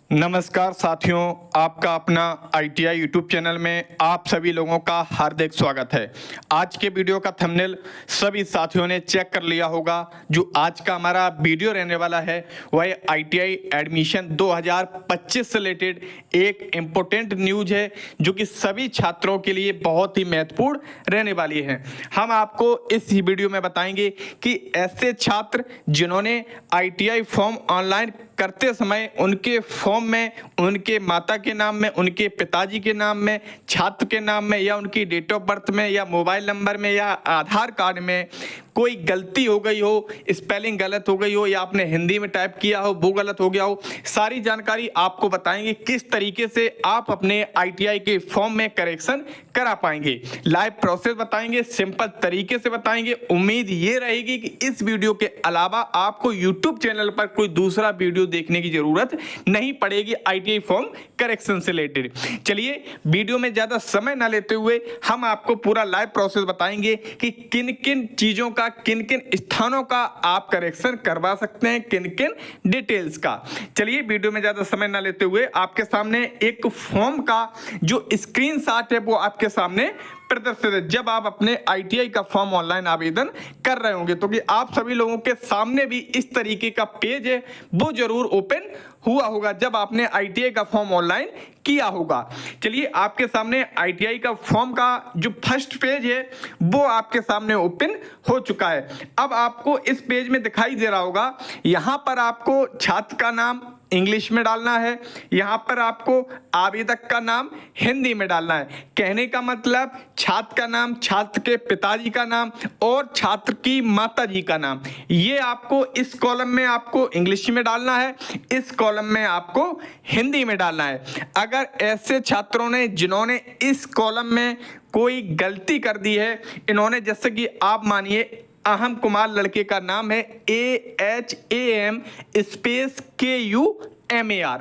नमस्कार साथियों, आपका अपना ITI यूट्यूब चैनल में आप सभी लोगों का हार्दिक स्वागत है। आज के वीडियो का थंबनेल सभी साथियों ने चेक कर लिया होगा। जो आज का हमारा वीडियो रहने वाला है वह ITI एडमिशन 2025 से रिलेटेड एक इम्पोर्टेंट न्यूज है जो कि सभी छात्रों के लिए बहुत ही महत्वपूर्ण रहने वाली है। हम आपको इस वीडियो में बताएंगे कि ऐसे छात्र जिन्होंने ITI फॉर्म ऑनलाइन करते समय उनके फॉर्म में उनके माता के नाम में, उनके पिताजी के नाम में, छात्र के नाम में या उनकी डेट ऑफ बर्थ में या मोबाइल नंबर में या आधार कार्ड में कोई गलती हो गई हो, स्पेलिंग गलत हो गई हो या आपने हिंदी में टाइप किया हो वो गलत हो गया हो, सारी जानकारी आपको बताएंगे किस तरीके से आप अपने ITI के फॉर्म में करेक्शन करा पाएंगे। लाइव प्रोसेस बताएंगे, सिंपल तरीके से बताएंगे। उम्मीद ये रहेगी कि इस वीडियो के अलावा आपको यूट्यूब चैनल पर कोई दूसरा वीडियो देखने की जरूरत नहीं पड़ेगी ITI फॉर्म करेक्शन से रिलेटेड। चलिए वीडियो में ज्यादा समय ना लेते हुए हम आपको पूरा लाइव प्रोसेस बताएंगे कि किन किन चीजों का, किन किन स्थानों का आप करेक्शन करवा सकते हैं, किन किन डिटेल्स का। चलिए वीडियो में ज्यादा समय ना लेते हुए आपके सामने एक फॉर्म का जो स्क्रीनशॉट है वो आपके सामने प्रदर्शित है। जब आप अपने ITI का फॉर्म ऑनलाइन आवेदन कर रहे होंगे तो कि आप सभी लोगों के सामने भी इस तरीके का पेज है वो जरूर ओपन हुआ होगा जब आपने ITI का फॉर्म ऑनलाइन किया होगा। चलिए आपके सामने ITI का फॉर्म का जो फर्स्ट पेज है वो आपके सामने ओपन हो चुका है। अब आपको इस पेज में दिखाई दे रहा होगा, यहाँ पर आपको छात्र का नाम इंग्लिश में डालना है, यहाँ पर आपको आवेदक का नाम हिंदी में डालना है। कहने का मतलब छात्र का नाम, छात्र के पिताजी का नाम और छात्र की माताजी का नाम, ये आपको इस कॉलम में आपको इंग्लिश में डालना है, इस कॉलम में आपको हिंदी में डालना है। अगर ऐसे छात्रों ने जिन्होंने इस कॉलम में कोई गलती कर दी है, इन्होंने जैसे कि आप मानिए अहम कुमार लड़के का नाम है AHAM स्पेस KUMAR,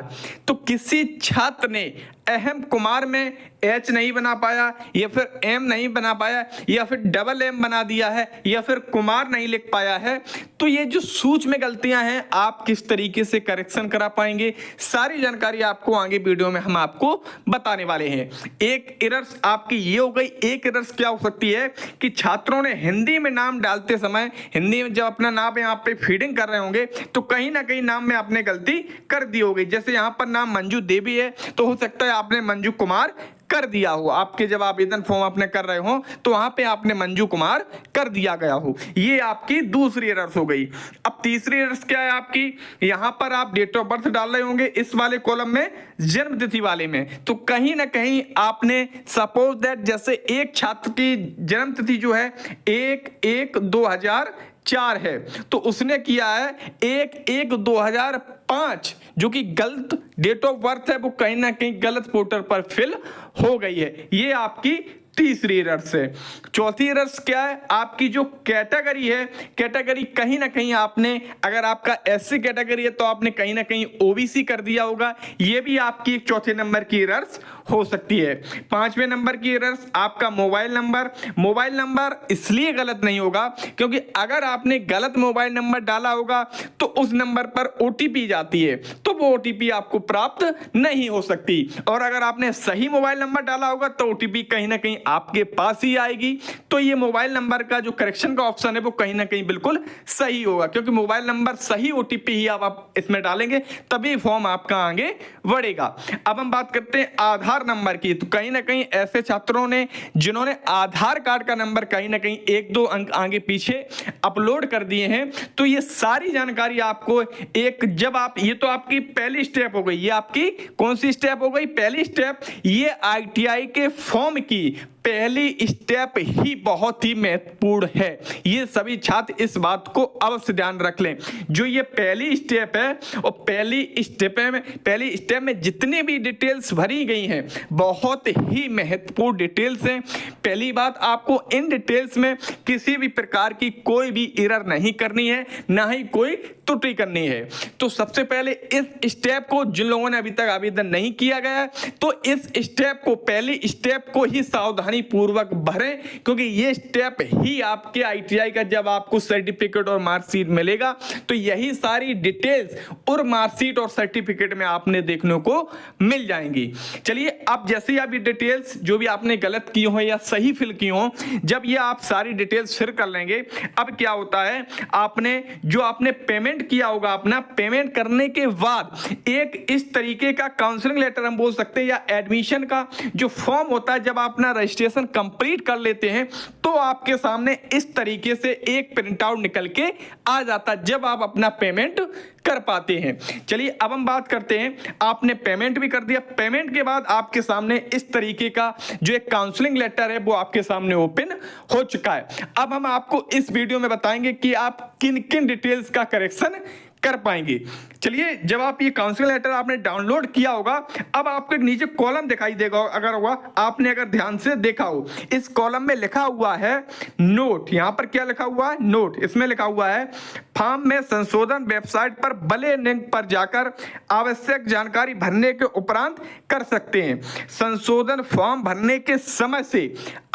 तो किसी छात्र ने अहम कुमार में H नहीं बना पाया या फिर M नहीं बना पाया या फिर डबल M बना दिया है या फिर कुमार नहीं लिख पाया है, तो ये जो सूक्ष्म गलतियां हैं आप किस तरीके से करेक्शन करा पाएंगे, सारी जानकारी आपको आगे वीडियो में हम आपको बताने वाले हैं। एक एरर्स आपकी ये हो गई। एक एरर्स क्या हो सकती है कि छात्रों ने हिंदी में नाम डालते समय, हिंदी में जब अपना नाम यहाँ पे फीडिंग कर रहे होंगे तो कहीं ना कहीं नाम में आपने गलती कर दी होगी। जैसे यहाँ पर नाम मंजू देवी है तो हो सकता है आपने मंजू कुमार कर दिया हो। आपके जब आवेदन फॉर्म आपने कर रहे हो तो वहां पे आपने मंजू कुमार कर दिया गया हो। ये आपकी दूसरी एरर्स हो गई। अब तीसरी एरर्स क्या है आपकी, यहां पर आप डेट ऑफ बर्थ डाल रहे होंगे इस वाले कॉलम में, जन्म तिथि वाले में, तो कहीं ना कहीं आपने सपोज दैट जैसे एक छात्र की जन्म तिथि जो है 1/1/2004 है तो उसने किया है 1/1/2005, जो कि गलत डेट ऑफ बर्थ है, वो कहीं ना कहीं गलत पोर्टल पर फिल हो गई है। ये आपकी तीसरी एरर्स है। चौथी एरर्स क्या है, आपकी जो कैटेगरी है, कैटेगरी कहीं ना कहीं आपने, अगर आपका SC कैटेगरी है तो आपने कहीं ना कहीं OBC कर दिया होगा। ये भी आपकी एक चौथे नंबर की एरर्स हो सकती है। पांचवें नंबर की एरर्स आपका मोबाइल नंबर। मोबाइल नंबर इसलिए गलत नहीं होगा क्योंकि अगर आपने गलत मोबाइल नंबर डाला होगा तो उस नंबर पर OTP जाती है तो वो OTP आपको प्राप्त नहीं हो सकती, और अगर आपने सही मोबाइल नंबर डाला होगा तो OTP कहीं ना कहीं आपके पास ही आएगी। तो ये मोबाइल नंबर का जो करेक्शन का ऑप्शन है वो कहीं ना कहीं बिल्कुल सही होगा, क्योंकि मोबाइल नंबर सही OTP ही आप इसमें डालेंगे तभी फॉर्म आपका आगे बढ़ेगा। अब हम बात करते हैं आधार नंबर की। तो कहीं ना कहीं ऐसे छात्रों ने जिन्होंने आधार कार्ड का नंबर कहीं ना कहीं 1-2 अंक आगे पीछे अपलोड कर दिए हैं, तो ये सारी जानकारी आपको एक, जब आप, ये तो आपकी पहली स्टेप हो गई। ये आपकी कौन सी स्टेप हो गई, पहली स्टेप। ये ITI के फॉर्म की पहली स्टेप ही बहुत ही महत्वपूर्ण है। ये सभी छात्र इस बात को अवश्य ध्यान रख लें। जो ये पहली स्टेप है और पहली स्टेप में जितनी भी डिटेल्स भरी गई हैं हैं, बहुत ही महत्वपूर्ण डिटेल्स हैं। पहली बात, आपको इन डिटेल्स में किसी भी प्रकार की कोई भी एरर नहीं करनी है, ना ही कोई त्रुटि करनी है। तो सबसे पहले इस स्टेप को जिन लोगों ने अभी तक आवेदन नहीं किया गया है, तो इस स्टेप को, पहली स्टेप को ही सावधानी पूर्वक भरें, क्योंकि ये स्टेप ही आपके आईटीआई का जब आपको सर्टिफिकेट और मार्कशीट मिलेगा तो यही सारी डिटेल्स और मार्कशीट और सर्टिफिकेट में आपने देखने को मिल जाएंगी। चलिए, अब जैसे आप ये डिटेल्स जो भी आपने गलत की हो या सही फिल की हो, जब ये आप सारी डिटेल्स फिल कर लेंगे, अब क्या होता है, आपने पेमेंट किया होगा, अपना पेमेंट करने के बाद एक इस तरीके का काउंसलिंग लेटर हम बोल सकते हैं या एडमिशन का जो फॉर्म होता है, जब आप अपना रजिस्ट्रेशन कंप्लीट कर लेते हैं तो आपके सामने इस तरीके से एक प्रिंट आउट निकल के आ जाता है, जब आप अपना पेमेंट कर पाते हैं। चलिए, अब हम बात करते हैं, आपने पेमेंट भी कर दिया, पेमेंट के बाद आपके सामने इस तरीके का जो एक काउंसलिंग लेटर है वो आपके सामने ओपन हो चुका है। अब हम आपको इस वीडियो में बताएंगे कि आप किन किन डिटेल्स का करेक्शन कर पाएंगे। चलिए, जब आप ये काउंसलिंग लेटर आपने डाउनलोड किया होगा, अब आपको एक नीचे कॉलम दिखाई देगा, आपने अगर ध्यान से देखा हो, इस कॉलम में लिखा हुआ है नोट। यहां पर क्या लिखा हुआ है? नोट। इसमें लिखा हुआ है फॉर्म में संशोधन वेबसाइट पर बले लिंक पर जाकर आवश्यक जानकारी भरने के उपरांत कर सकते हैं। संशोधन फॉर्म भरने के समय से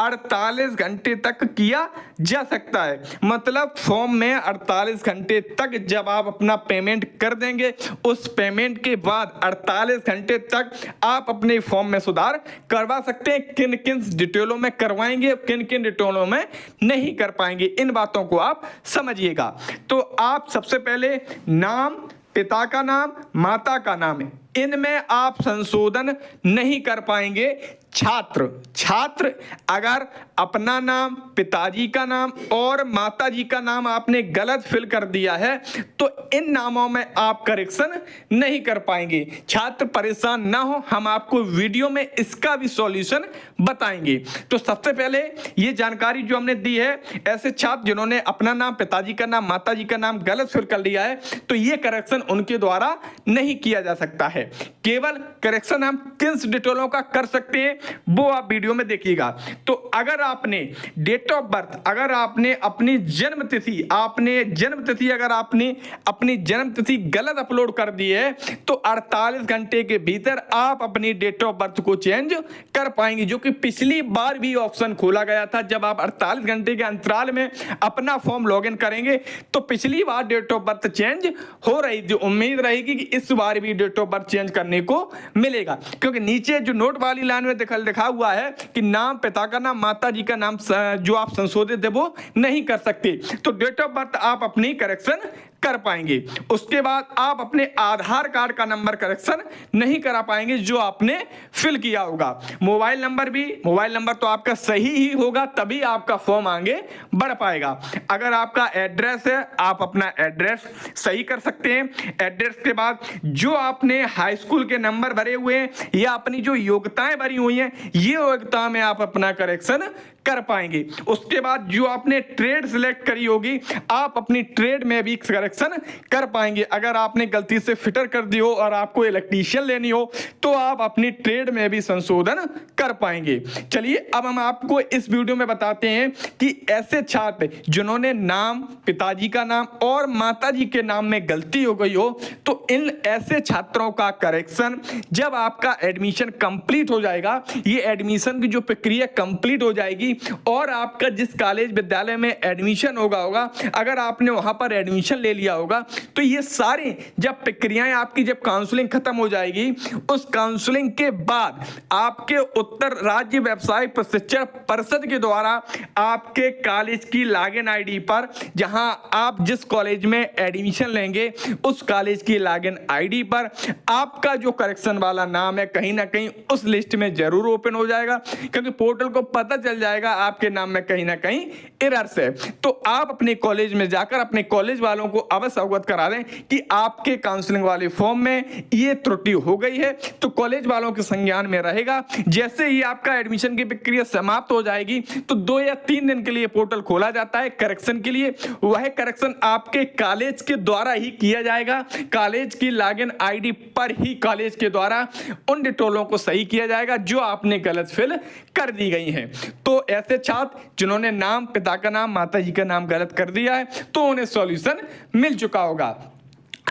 48 घंटे तक किया जा सकता है। मतलब फॉर्म में 48 घंटे तक जब आप अपना पेमेंट कर देंगे, उस पेमेंट के बाद 48 घंटे तक आप अपने फॉर्म में सुधार करवा सकते हैं। किन किन डिटेलों में करवाएंगे, किन किन डिटेलों में नहीं कर पाएंगे, इन बातों को आप समझिएगा। तो आप सबसे पहले नाम, पिता का नाम, माता का नाम, इनमें आप संशोधन नहीं कर पाएंगे। छात्र अगर अपना नाम, पिताजी का नाम और माताजी का नाम आपने गलत फिल कर दिया है तो इन नामों में आप करेक्शन नहीं कर पाएंगे। छात्र परेशान ना हो, हम आपको वीडियो में इसका भी सॉल्यूशन बताएंगे। तो सबसे पहले ये जानकारी जो हमने दी है, ऐसे छात्र जिन्होंने अपना नाम, पिताजी का नाम, माताजी का नाम गलत फिल कर लिया है तो ये करेक्शन उनके द्वारा नहीं किया जा सकता है। केवल करेक्शन हम किन डिटेलों का कर सकते हैं वो आप वीडियो में देखिएगा। तो अगर आपने डेट ऑफ बर्थ, अगर आपने अपनी जन्म तिथि अगर आपने अपनी जन्म तिथि गलत अपलोड कर दी है तो 48 घंटे के भीतर आप अपनी डेट ऑफ बर्थ को चेंज कर पाएंगे, जो कि पिछली बार भी ऑप्शन खोला गया था। जब आप 48 घंटे के अंतराल में अपना फॉर्म लॉगिन करेंगे तो पिछली बार डेट ऑफ बर्थ चेंज हो रही थी। उम्मीद रहेगी कि इस बार भी डेट ऑफ बर्थ चेंज करने को मिलेगा, क्योंकि नीचे जो नोट वाली लाइन में लिखा हुआ है कि नाम, पिता का नाम, माता जी का नाम जो आप संशोधित है वो नहीं कर सकते। तो डेट ऑफ बर्थ आप अपनी करेक्शन कर पाएंगे। उसके बाद आप अपने आधार कार्ड का नंबर करेक्शन नहीं करा पाएंगे जो आपने फिल किया होगा। मोबाइल नंबर तो आपका सही ही होगा, तभी आपका फॉर्म आगे बढ़ पाएगा। अगर आपका एड्रेस है, आप अपना एड्रेस सही कर सकते हैं। एड्रेस के बाद जो आपने हाई स्कूल के नंबर भरे हुए हैं या अपनी जो योग्यताएं भरी हुई हैं, ये योग्यता में आप अपना करेक्शन कर पाएंगे। उसके बाद जो आपने ट्रेड सिलेक्ट करी होगी, आप अपनी ट्रेड में भी करेक्शन कर पाएंगे। अगर आपने गलती से फिटर कर दी हो और आपको इलेक्ट्रीशियन लेनी हो तो आप अपनी ट्रेड में भी संशोधन कर पाएंगे। चलिए, अब हम आपको इस वीडियो में बताते हैं कि ऐसे छात्र जिन्होंने नाम, पिताजी का नाम और माताजी के नाम में गलती हो गई हो, तो इन ऐसे छात्रों का करेक्शन जब आपका एडमिशन कंप्लीट हो जाएगा, ये एडमिशन की जो प्रक्रिया कंप्लीट हो जाएगी और आपका जिस कॉलेज विद्यालय में एडमिशन होगा, अगर आपने वहां पर एडमिशन ले लिया होगा तो ये सारी जब प्रक्रियाएं आपकी, जब काउंसलिंग खत्म हो जाएगी, उस काउंसलिंग के बाद आपके उत्तर राज्य व्यवसाय प्रशिक्षण परिषद के द्वारा आपके कॉलेज की लॉगिन आईडी पर, जहां आप जिस कॉलेज में एडमिशन लेंगे उस कॉलेज की लॉगिन आईडी पर आपका जो करेक्शन वाला नाम है कहीं ना कहीं उस लिस्ट में जरूर ओपन हो जाएगा, क्योंकि पोर्टल को पता चल जाएगा आपके नाम में कहीं ना कहीं एरर्स है। तो आप अपने कॉलेज में जाकर अपने कॉलेज वालों को अवश्य अवगत करा दें कि आपके काउंसलिंग वाले फॉर्म में ये त्रुटि हो गई है। तो कॉलेज वालों के संज्ञान में रहेगा। जैसे ही आपका एडमिशन की प्रक्रिया समाप्त हो जाएगी तो 2 या 3 दिन के लिए पोर्टल खोला जाता है करेक्शन के लिए। वह करेक्शन आपके कॉलेज के द्वारा ही किया जाएगा। कॉलेज की लॉगिन आईडी पर ही कॉलेज के द्वारा उन डिटेलों को सही किया जाएगा जो आपने गलत फिल कर दी गई हैं। तो ऐसे छात्र जिन्होंने नाम, पिता का नाम, माता जी का नाम गलत कर दिया है तो उन्हें सॉल्यूशन मिल चुका होगा।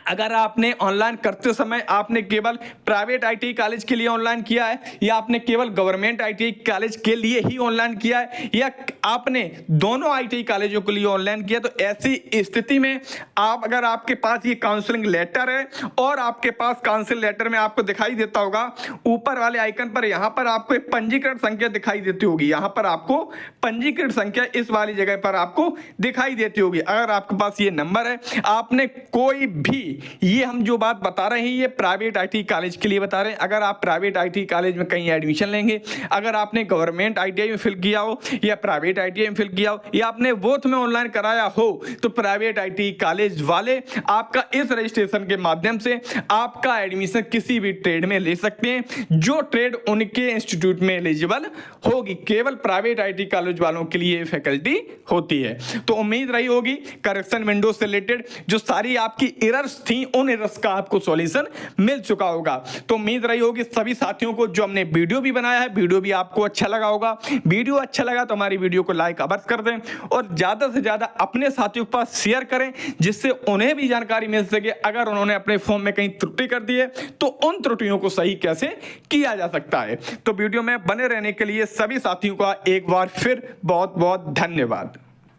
अगर आपने ऑनलाइन करते समय आपने केवल प्राइवेट आईटीआई कॉलेज के लिए ऑनलाइन किया है या आपने केवल गवर्नमेंट आईटीआई कॉलेज के लिए ही ऑनलाइन किया है या आपने दोनों आईटीआई कॉलेजों के लिए ऑनलाइन किया, तो ऐसी स्थिति में आप, अगर आपके पास ये काउंसलिंग लेटर है और आपके पास काउंसलिंग लेटर में आपको दिखाई देता होगा ऊपर वाले आइकन पर, यहाँ पर आपको एक पंजीकरण संख्या दिखाई देती होगी। यहाँ पर आपको पंजीकृत संख्या इस वाली जगह पर आपको दिखाई देती होगी। अगर आपके पास ये नंबर है, आपने कोई भी, ये हम जो बात बता रहे हैं ये प्राइवेट आईटीआई कॉलेज के लिए बता रहे हैं। अगर आप प्राइवेट आईटीआई कॉलेज में कहीं एडमिशन लेंगे, अगर आपने गवर्नमेंट आईटीआई में फिल किया हो या प्राइवेट आईटीआई में फिल किया हो या आपने बोथ में ऑनलाइन कराया हो, तो प्राइवेट आईटीआई कॉलेज वाले आपका इस रजिस्ट्रेशन के माध्यम से आपका एडमिशन किसी भी ट्रेड में ले सकते हैं जो ट्रेड उनके इंस्टीट्यूट में एलिजिबल होगी। केवल प्राइवेट आईटीआई कॉलेज वालों के लिए फैकल्टी होती है। तो उम्मीद रही होगी करेक्शन विंडो से रिलेटेड जो सारी आपकी एरर्स थी उन एरर्स का आपको सॉल्यूशन मिल चुका होगा। तो उम्मीद रही होगी सभी साथियों को, जो हमने वीडियो भी बनाया है वीडियो भी आपको अच्छा लगा होगा। वीडियो अच्छा लगा तो हमारी वीडियो को लाइक अवश्य कर दें और ज्यादा से ज्यादा अपने साथियों के पास शेयर करें जिससे उन्हें भी जानकारी मिल सके अगर उन्होंने अपने फॉर्म में कहीं त्रुटि कर दी है तो उन त्रुटियों को सही कैसे किया जा सकता है। तो वीडियो में बने रहने के लिए सभी साथियों का एक बार फिर बहुत बहुत धन्यवाद।